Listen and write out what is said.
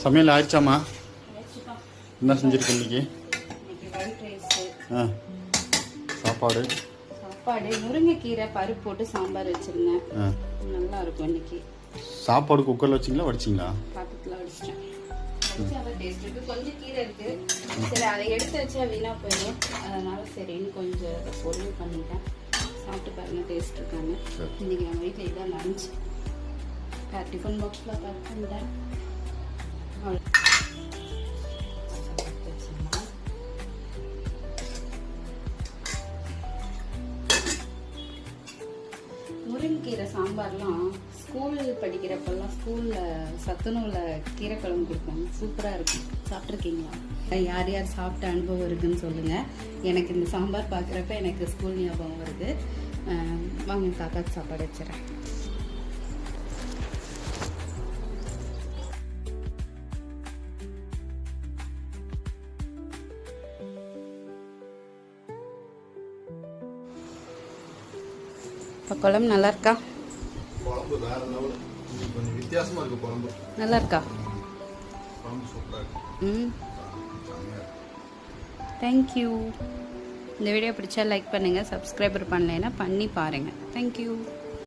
சமையல் ஆயிடுச்சாம்மா? என்ன செஞ்சுருக்கு இன்னைக்கு? ஒயிட் ரைஸ், சாப்பாடு முருங்கைக்கீரை பருப்பு போட்டு சாம்பார் வச்சிருந்தேன். நல்லா இருக்கும் இன்னைக்கு. சாப்பாடு குக்கரில் வச்சிங்களா வடிச்சிங்களா? பாத்திரத்தில் வடிச்சிட்டேன். டேஸ்ட் இருக்கு. கொஞ்சம் கீரை இருக்கு, சரி அதை எடுத்து வச்சா வீணா போயிடும், அதனால சரின்னு கொஞ்சம் அதை பொரியல் பண்ணிட்டேன். சாப்பிட்டு பாருங்க டேஸ்ட் இருக்கான்னு. இன்னைக்கு நம்ம வீட்டில் இதான் லஞ்ச். டிஃபன் பாக்ஸில் பேக் பண்ணிட்டேன். முருங்கைக்கீரை சாம்பார்லாம் ஸ்கூல் படிக்கிறப்பெல்லாம் ஸ்கூலில் சத்துணவில் கீரை குழம்பு கொடுப்பாங்க. சூப்பராக இருக்கும். சாப்பிட்ருக்கீங்களா? யார் யார் சாப்பிட்ட அனுபவம் இருக்குதுன்னு சொல்லுங்கள். எனக்கு இந்த சாம்பார் பார்க்குறப்ப எனக்கு ஸ்கூல் ஞாபகம் வருது. வாங்க காக்காக்கு சாப்பாடு வச்சுறேன். இப்போ குழம்பு நல்லா இருக்கா? குழம்பு வேற லெவல். கொஞ்சம் வித்தியாசமா இருக்கு குழம்பு. நல்லா இருக்கா? குழம்பு சூப்பரா இருக்கு. தேங்க்யூ. இந்த வீடியோ பிடிச்சா லைக் பண்ணுங்கள், சப்ஸ்கிரைபர் பண்ணலைன்னா பண்ணி பாருங்கள். தேங்க்யூ.